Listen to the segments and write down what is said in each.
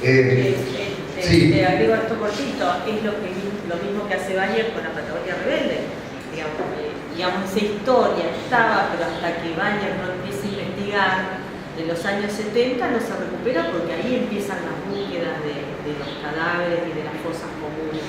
Sí. Te agrego esto cortito, es lo mismo que hace Bayer con la Patagonia Rebelde. Digamos, esa historia estaba, pero hasta que Bayer no empieza a investigar de los años 70 no se recupera, porque ahí empiezan las búsquedas de los cadáveres y de las fosas comunes.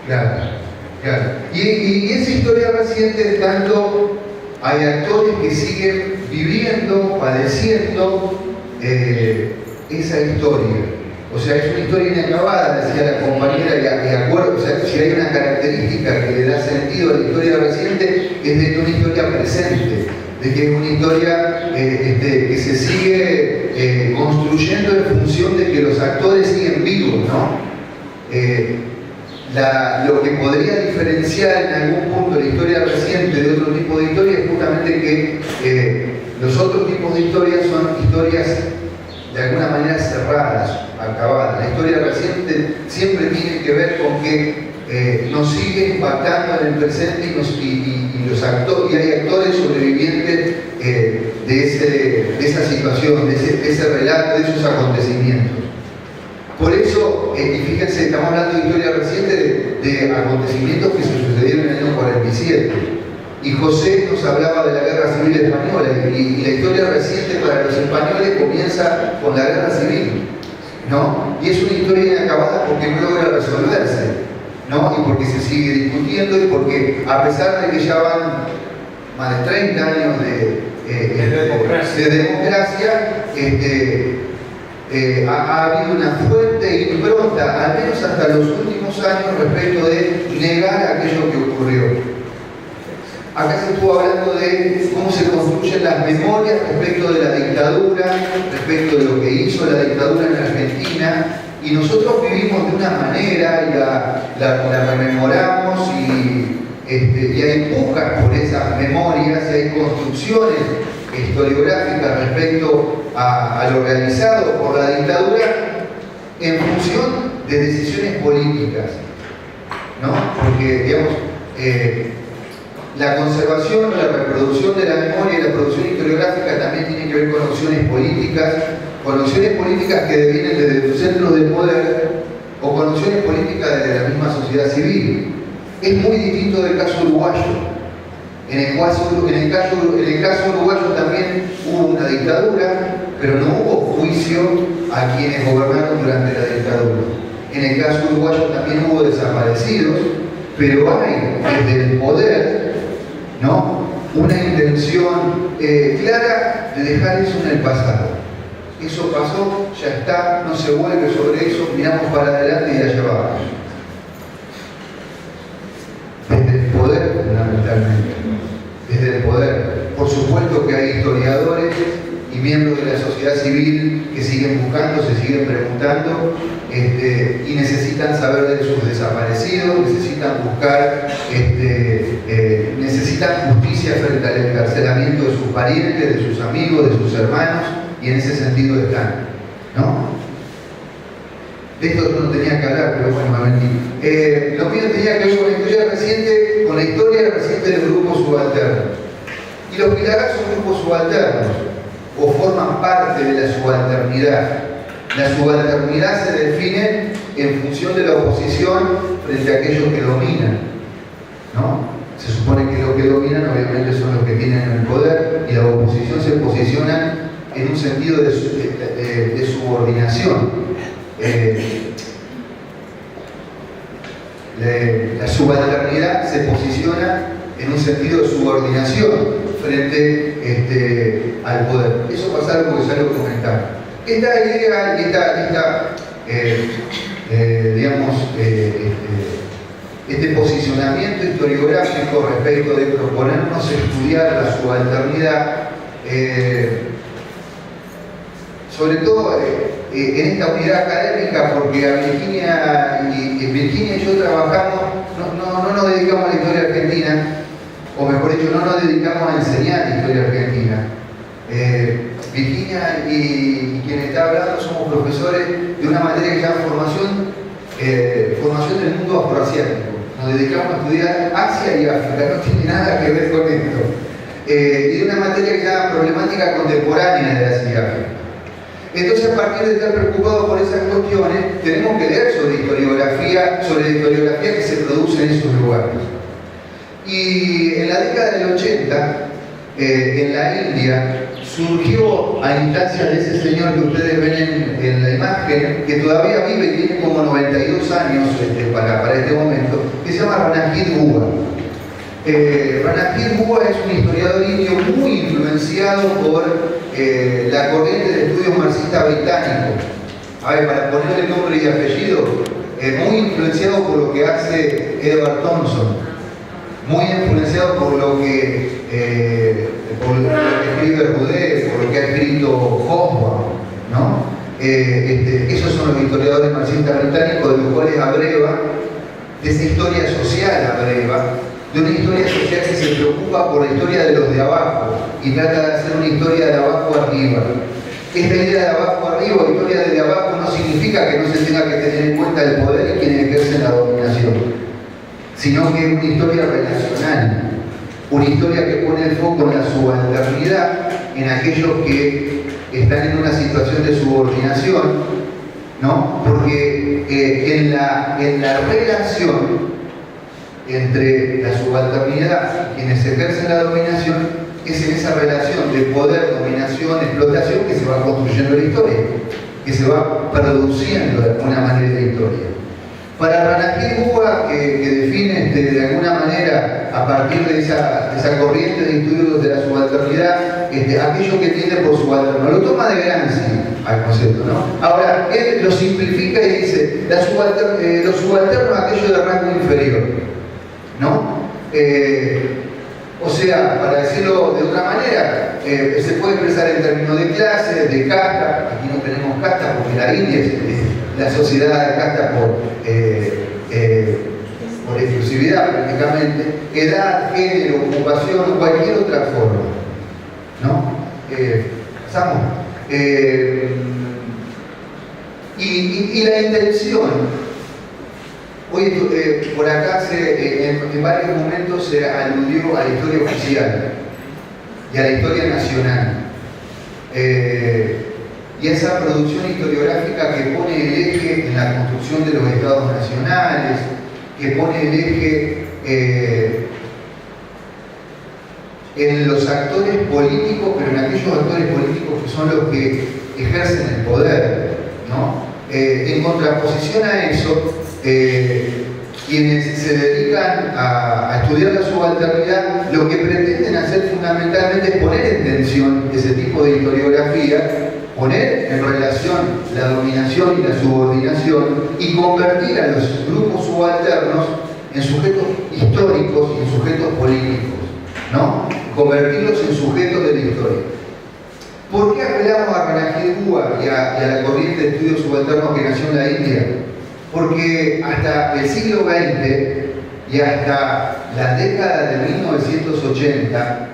Claro, claro. Y esa historia reciente, tanto hay actores que siguen viviendo, padeciendo esa historia. O sea, es una historia inacabada, decía la compañera, y acuerdo, o sea, si hay una característica que le da sentido a la historia reciente, es de que una historia presente, de que es una historia que se sigue construyendo en función de que los actores siguen vivos, ¿no? Lo que podría diferenciar en algún punto la historia reciente de otro tipo de historia es justamente que los otros tipos de historias son historias de alguna manera cerradas, acabadas. La historia reciente siempre tiene que ver con que nos sigue impactando en el presente y hay actores sobrevivientes de esa situación, de ese relato, de esos acontecimientos. Por eso, y fíjense, estamos hablando de historia reciente de acontecimientos que se sucedieron en el año 47. Y José nos hablaba de la Guerra Civil Española, y la historia reciente para los españoles comienza con la Guerra Civil, ¿no? Y es una historia inacabada porque no logra resolverse, ¿no? Y porque se sigue discutiendo, y porque a pesar de que ya van más de 30 años de democracia, ha habido una fuerte impronta, al menos hasta los últimos años, respecto de negar aquello que ocurrió. Acá se estuvo hablando de cómo se construyen las memorias respecto de la dictadura, respecto de lo que hizo la dictadura en Argentina, y nosotros vivimos de una manera y la rememoramos, y hay pujas por esas memorias, y hay construcciones historiográficas respecto a lo realizado por la dictadura en función de decisiones políticas, ¿no? Porque, digamos, la conservación o la reproducción de la memoria y la producción historiográfica también tiene que ver con opciones políticas que devienen desde los centros de poder, o con opciones políticas desde la misma sociedad civil. Es muy distinto del caso uruguayo. En el caso uruguayo también hubo una dictadura, pero no hubo juicio a quienes gobernaron durante la dictadura. En el caso uruguayo también hubo desaparecidos, pero hay desde el poder, ¿no?, una intención clara de dejar eso en el pasado. Eso pasó, ya está, no se vuelve sobre eso, miramos para adelante y allá vamos. Desde el poder, fundamentalmente. Desde el poder. Por supuesto que hay historiadores y miembros de la sociedad civil que siguen buscando, se siguen preguntando, y necesitan saber de sus desaparecidos, necesitan buscar, necesitan justicia frente al encarcelamiento de sus parientes, de sus amigos, de sus hermanos, y en ese sentido están, ¿no? De esto no tenía que hablar, pero bueno, me mentí. Lo mío tenía que ver con la historia reciente de los grupos subalternos. Y los Pilagá son grupos subalternos, o forman parte de la subalternidad. La subalternidad se define en función de la oposición frente a aquellos que dominan, ¿no? Se supone que los que dominan obviamente son los que tienen el poder, y la oposición se posiciona en un sentido de subordinación. La subalternidad se posiciona en un sentido de subordinación frente al poder. Eso pasa algo que salió a comentar. Esta idea y este posicionamiento historiográfico respecto de proponernos estudiar la subalternidad, sobre todo en esta unidad académica, porque a Virginia y yo trabajamos, no nos dedicamos a la historia argentina, o mejor dicho, no nos dedicamos a enseñar historia argentina. Virginia y quien está hablando somos profesores de una materia que se llama formación del mundo afroasiático. Nos dedicamos a estudiar Asia y África, no tiene nada que ver con esto. Y de una materia que se llama problemática contemporánea de Asia y África. Entonces, a partir de estar preocupados por esas cuestiones, tenemos que leer sobre la historiografía que se produce en esos lugares. Y en la década del 80, en la India, surgió a instancia de ese señor que ustedes ven en la imagen, que todavía vive y tiene como 92 años para este momento, que se llama Ranajit Bua. Ranajit Bua es un historiador indio muy influenciado por la corriente de estudios marxista británico. A ver, para ponerle nombre y apellido, muy influenciado por lo que hace Edward Thompson, muy influenciado por lo que escribe Rudé, por lo que ha escrito Hobsbawm, ¿no? Esos son los historiadores marxistas británicos, de los cuales abreva, de esa historia social abreva, de una historia social que se preocupa por la historia de los de abajo y trata de hacer una historia de abajo arriba. Esta idea de abajo arriba, historia de abajo, no significa que no se tenga que tener en cuenta el poder y quienes ejercen la dominación, sino que es una historia relacional, una historia que pone el foco en la subalternidad, en aquellos que están en una situación de subordinación, ¿no? Porque en la relación entre la subalternidad y quienes ejercen la dominación, es en esa relación de poder, dominación, explotación que se va construyendo la historia, que se va produciendo de alguna manera la historia. Para Ranajit Bua, que define de alguna manera, a partir de esa corriente de estudios de la subalternidad, aquello que tiende por subalterno, lo toma de Gramsci al concepto, ¿no? Ahora, él lo simplifica y dice, los subalternos aquello de rango inferior, ¿no? O sea, para decirlo de otra manera, se puede expresar en términos de clase, de casta. Aquí no tenemos casta porque la India es la sociedad de casta por exclusividad prácticamente, edad, género, ocupación o cualquier otra forma, ¿no? Pasamos. Y la intención. Hoy por acá en varios momentos se aludió a la historia oficial y a la historia nacional. Y esa producción historiográfica que pone el eje en la construcción de los estados nacionales, que pone el eje en los actores políticos, pero en aquellos actores políticos que son los que ejercen el poder, ¿no? En contraposición a eso, quienes se dedican a estudiar la subalternidad, lo que pretenden hacer fundamentalmente es poner en tensión ese tipo de historiografía, poner en relación la dominación y la subordinación y convertir a los grupos subalternos en sujetos históricos y en sujetos políticos, ¿no? Convertirlos en sujetos de la historia. ¿Por qué apelamos a Ranajit Bua y a la corriente de estudios subalternos que nació en la India? Porque hasta el siglo XX y hasta la década de 1980,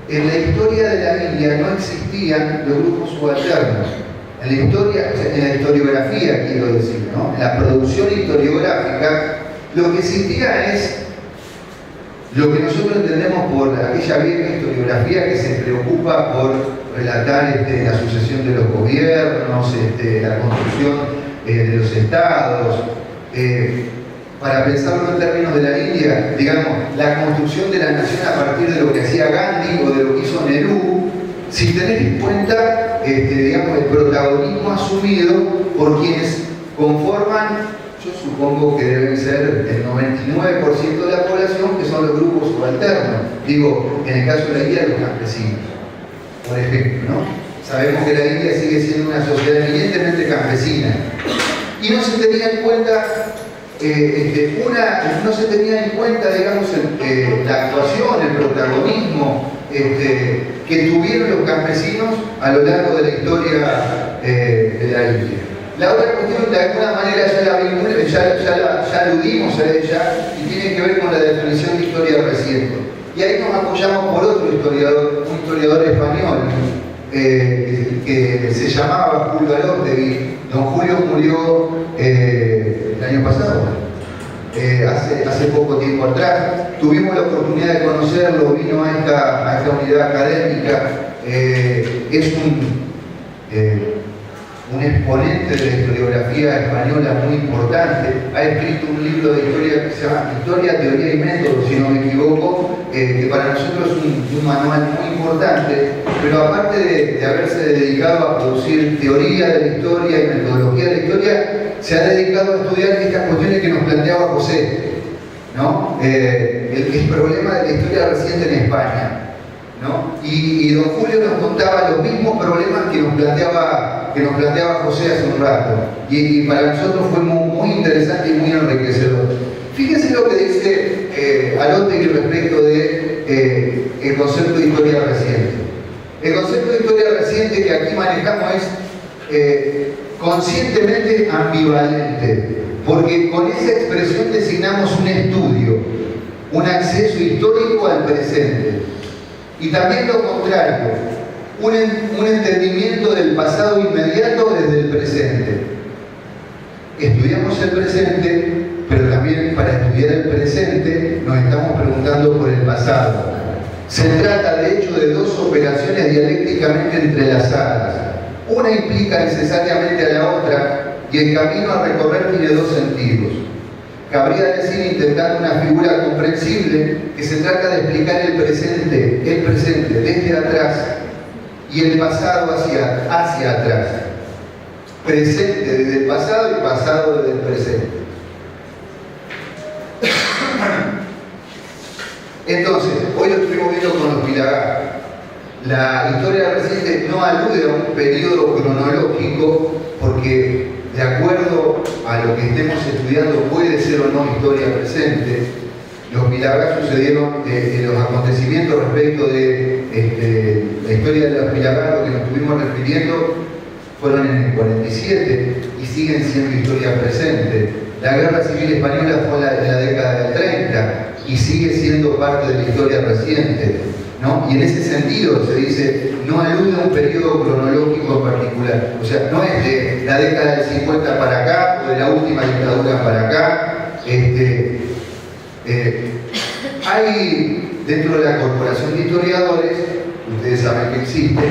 en la historia de la India no existían los grupos subalternos. En la historia, en la historiografía quiero decir, ¿no? En la producción historiográfica, lo que existía es lo que nosotros entendemos por aquella vieja historiografía que se preocupa por relatar la sucesión de los gobiernos, la construcción de los estados. Para pensarlo en términos de la India, digamos, la construcción de la nación a partir de lo que hacía Gandhi o de lo que hizo Nehru, sin tener en cuenta, digamos, el protagonismo asumido por quienes conforman, yo supongo que deben ser el 99% de la población, que son los grupos subalternos. Digo, en el caso de la India, los campesinos, por ejemplo, ¿no? Sabemos que la India sigue siendo una sociedad eminentemente campesina. Y no se tenía en cuenta, no se tenía en cuenta, digamos, la actuación, el protagonismo que tuvieron los campesinos a lo largo de la historia de la India. La otra cuestión, de alguna manera, ya aludimos a ella y tiene que ver con la definición de historia reciente. Y ahí nos apoyamos por otro historiador, un historiador español, que se llamaba Julio Alótegui. Don Julio murió el año pasado, hace poco tiempo atrás. Tuvimos la oportunidad de conocerlo, vino a esta unidad académica. Es un un exponente de la historiografía española muy importante, ha escrito un libro de historia que se llama Historia, Teoría y Método, si no me equivoco, que para nosotros es un manual muy importante, pero aparte de haberse dedicado a producir teoría de la historia y metodología de la historia, se ha dedicado a estudiar estas cuestiones que nos planteaba José, ¿no? El problema de la historia reciente en España, ¿no? Y don Julio nos contaba los mismos problemas que nos planteaba José hace un rato, y para nosotros fue muy interesante y muy enriquecedor. Fíjense lo que dice Alótegui respecto de el concepto de historia reciente. El concepto de historia reciente que aquí manejamos es conscientemente ambivalente, porque con esa expresión designamos un estudio, un acceso histórico al presente. Y también lo contrario, un entendimiento del pasado inmediato desde el presente. Estudiamos el presente, pero también para estudiar el presente nos estamos preguntando por el pasado. Se trata de hecho de dos operaciones dialécticamente entrelazadas. Una implica necesariamente a la otra y el camino a recorrer tiene dos sentidos. Cabría decir, intentando una figura comprensible, que se trata de explicar el presente desde atrás y el pasado hacia atrás. Presente desde el pasado y pasado desde el presente. Entonces, hoy lo estuvimos viendo con los Pilagá. La historia reciente no alude a un periodo cronológico porque, de acuerdo a lo que estemos estudiando, puede ser o no historia presente. Los Pilagá sucedieron en los acontecimientos respecto de la historia de los Pilagá, lo que nos estuvimos refiriendo, fueron en el 47 y siguen siendo historia presente. La Guerra Civil Española fue en la década del 30 y sigue siendo parte de la historia reciente, ¿no? Y en ese sentido se dice, no alude a un periodo cronológico en particular. O sea, no es de la década del 50 para acá o de la última dictadura para acá. Hay dentro de la Corporación de Historiadores, ustedes saben que existe,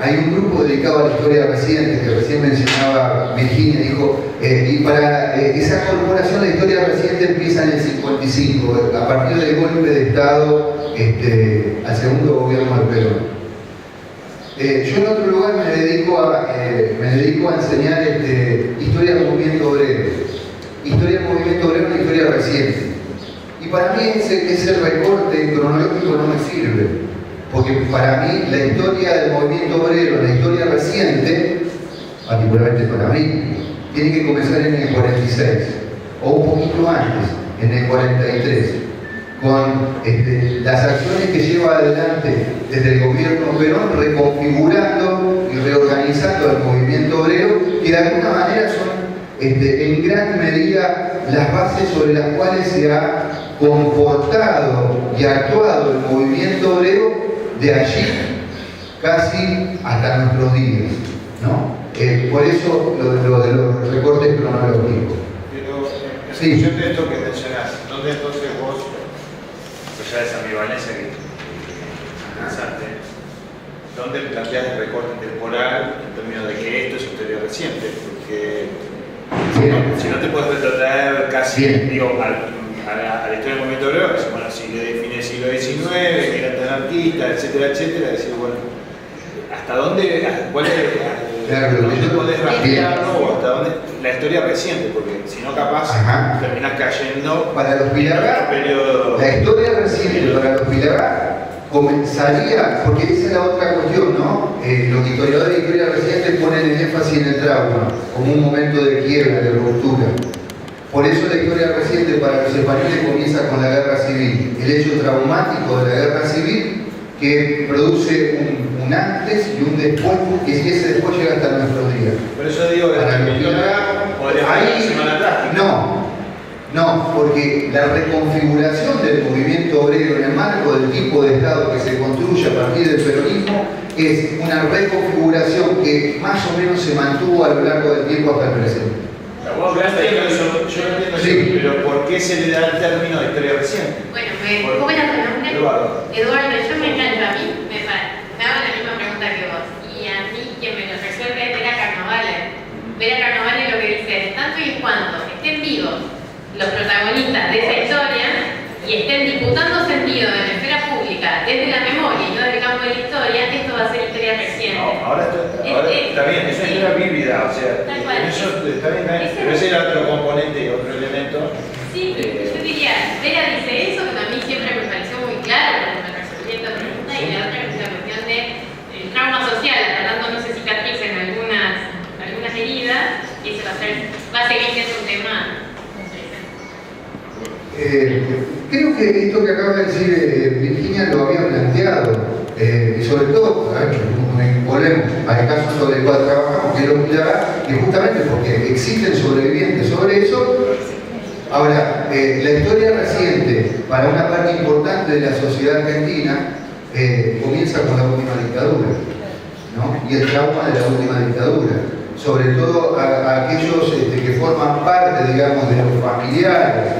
hay un grupo dedicado a la historia reciente que recién mencionaba Virginia, dijo, y para esa corporación la historia reciente empieza en el 55, a partir del golpe de Estado al segundo gobierno de Perón. Yo en otro lugar me dedico a enseñar historia del movimiento obrero. Historia del movimiento obrero es una historia reciente. Y para mí ese recorte cronológico no me sirve. Porque para mí la historia del movimiento obrero, la historia reciente, particularmente para mí, tiene que comenzar en el 46, o un poquito antes, en el 43, con las acciones que lleva adelante desde el gobierno Perón, reconfigurando y reorganizando el movimiento obrero, que de alguna manera son en gran medida las bases sobre las cuales se ha comportado y actuado el movimiento obrero de allí casi hasta nuestros días, ¿no? Por eso lo de los recortes cronológicos. Pero en sí. función de esto que mencionás, ¿dónde entonces vos, pues ya esa ambivalencia que pensaste, dónde planteás el recorte temporal en términos de que esto es historia reciente? Porque si no te puedes retrotraer casi, digo, a la historia del movimiento obrero, bueno, si le define el siglo XIX, que eran tan artistas, etcétera, etcétera, decir, bueno, ¿hasta dónde, cuál es, dónde podés rastrearlo o hasta dónde la historia reciente? Porque si no, capaz terminás cayendo para los Pilagá, periodo... la historia reciente para los Pilagá comenzaría, porque esa es la otra cuestión, ¿no? Los historiadores de historia reciente ponen el énfasis en el trauma, como un momento de quiebra, de ruptura. Por eso la historia reciente para los españoles comienza con la Guerra Civil, el hecho traumático de la Guerra Civil que produce un antes y un después, y ese después llega hasta nuestros días. Por eso digo que para los no, porque la reconfiguración del movimiento obrero en el marco del tipo de Estado que se construye a partir del peronismo es una reconfiguración que más o menos se mantuvo a lo largo del tiempo hasta el presente. Yo no entiendo eso, pero ¿por qué se le da el término de historia reciente? Bueno, ¿cómo era tu nombre? Eduardo, yo me engancho a mí, me hago la misma pregunta que vos. Y a mí, ¿qué ver a Carnovale lo que dice, tanto y en cuanto estén vivos los protagonistas de esa historia y estén disputando sentido en la esfera pública desde la memoria y no desde el campo de la historia, esto va a ser historia reciente. No, ahora está bien, eso es una vívida, o sea, eso está bien, pero ese era otro componente y otro elemento. Sí, yo diría, Vera dice eso, que a mí siempre me pareció muy claro cuando me resolví esta pregunta, y la otra es la cuestión del trauma social, tratando no sé cicatrices en algunas heridas, y eso va a seguir siendo un tema interesante. Creo que esto que acaba de decir Virginia lo había planteado, y sobre todo, volvemos al caso sobre el cual trabajamos, que es lo que justamente porque existen sobrevivientes sobre eso. Ahora, la historia reciente, para una parte importante de la sociedad argentina, comienza con la última dictadura, ¿no? Y el trauma de la última dictadura. Sobre todo a aquellos que forman parte, digamos, de los familiares,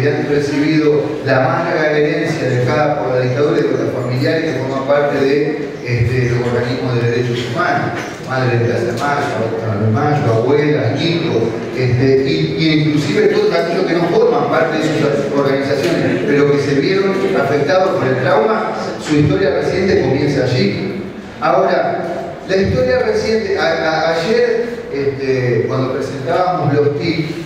que han recibido la amarga herencia dejada por la dictadura y de los familiares que forman parte de los organismos de derechos humanos, Madre de Plaza de Mayo, abuelas, hijos, y inclusive todos aquellos que no forman parte de esas organizaciones, pero que se vieron afectados por el trauma, su historia reciente comienza allí. Ahora, la historia reciente, ayer cuando presentábamos los TIC,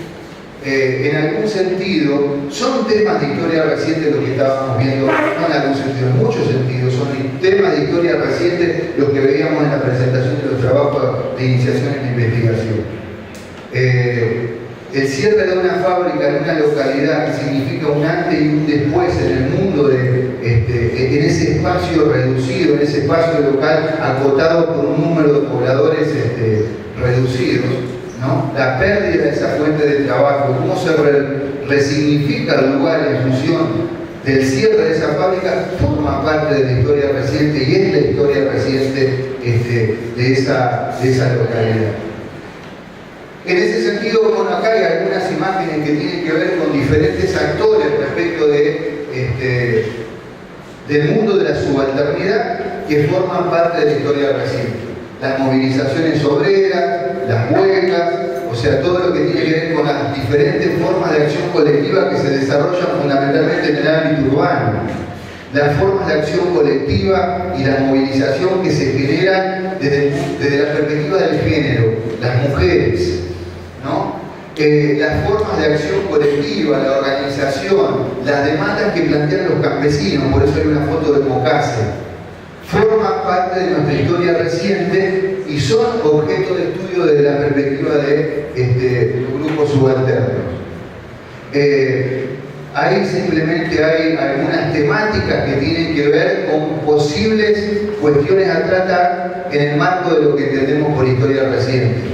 en algún sentido, son temas de historia reciente lo que estábamos viendo, no en algún sentido, en muchos sentidos, son temas de historia reciente los que veíamos en la presentación de los trabajos de iniciación en la investigación. El cierre de una fábrica en una localidad que significa un antes y un después en el mundo, en ese espacio reducido, en ese espacio local acotado por un número de pobladores reducidos, ¿no? La pérdida de esa fuente de trabajo, cómo se resignifica el lugar en función del cierre de esa fábrica, forma parte de la historia reciente y es la historia reciente de esa localidad. En ese sentido, bueno, acá hay algunas imágenes que tienen que ver con diferentes actores respecto del mundo de la subalternidad que forman parte de la historia reciente. Las movilizaciones obreras, las huelgas, o sea, todo lo que tiene que ver con las diferentes formas de acción colectiva que se desarrollan fundamentalmente en el ámbito urbano. Las formas de acción colectiva y la movilización que se generan desde la perspectiva del género, las mujeres, ¿no? Las formas de acción colectiva, la organización, las demandas que plantean los campesinos, por eso hay una foto de Mocase, forman parte de nuestra historia reciente y son objeto de estudio desde la perspectiva de los grupos subalternos. Ahí simplemente hay algunas temáticas que tienen que ver con posibles cuestiones a tratar en el marco de lo que entendemos por historia reciente.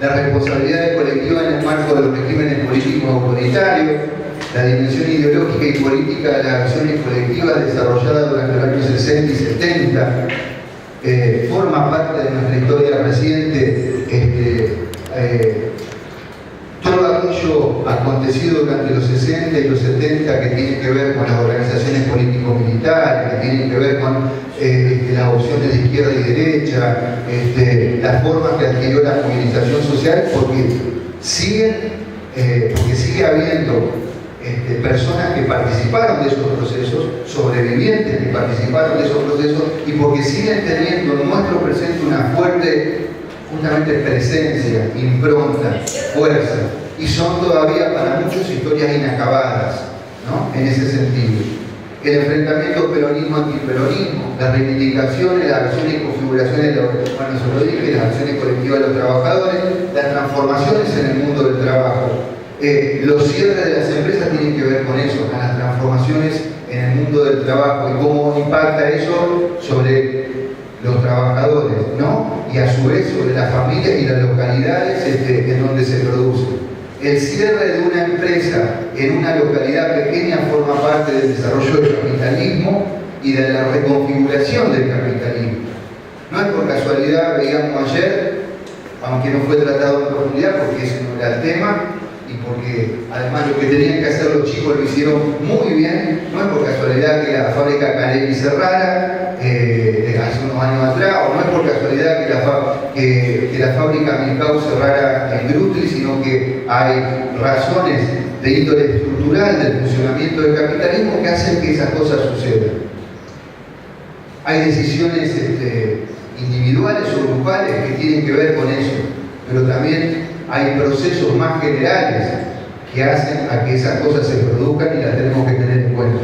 La responsabilidad colectiva en el marco de los regímenes políticos autoritarios, la dimensión ideológica y política de las acciones colectivas desarrolladas durante los años 60 y 70, forma parte de nuestra historia reciente. Todo aquello acontecido durante los 60 y los 70 que tiene que ver con las organizaciones político-militares, que tienen que ver con las opciones de izquierda y derecha, las formas que adquirió la movilización social, porque sigue habiendo personas que participaron de esos procesos, sobrevivientes que participaron de esos procesos, y porque siguen teniendo en nuestro presente una fuerte, justamente, presencia, impronta, fuerza, y son todavía para muchos historias inacabadas, ¿no? En ese sentido. El enfrentamiento peronismo-antiperonismo, las reivindicaciones, las acciones y configuraciones, bueno, eso lo dije, las acciones colectivas de los trabajadores, las transformaciones en el mundo del trabajo. Los cierres de las empresas tienen que ver con eso, con las transformaciones en el mundo del trabajo y cómo impacta eso sobre los trabajadores, ¿no? Y a su vez sobre las familias y las localidades en donde se produce. El cierre de una empresa en una localidad pequeña forma parte del desarrollo del capitalismo y de la reconfiguración del capitalismo. No es por casualidad, veíamos ayer, aunque no fue tratado en profundidad porque ese no era el tema, y porque además lo que tenían que hacer los chicos lo hicieron muy bien, no es por casualidad que la fábrica Carelli cerrara hace unos años atrás, o no es por casualidad que que la fábrica Milcao cerrara en Grutli, sino que hay razones de índole estructural del funcionamiento del capitalismo que hacen que esas cosas sucedan. Hay decisiones individuales o grupales que tienen que ver con eso, pero también hay procesos más generales que hacen a que esas cosas se produzcan y las tenemos que tener en cuenta.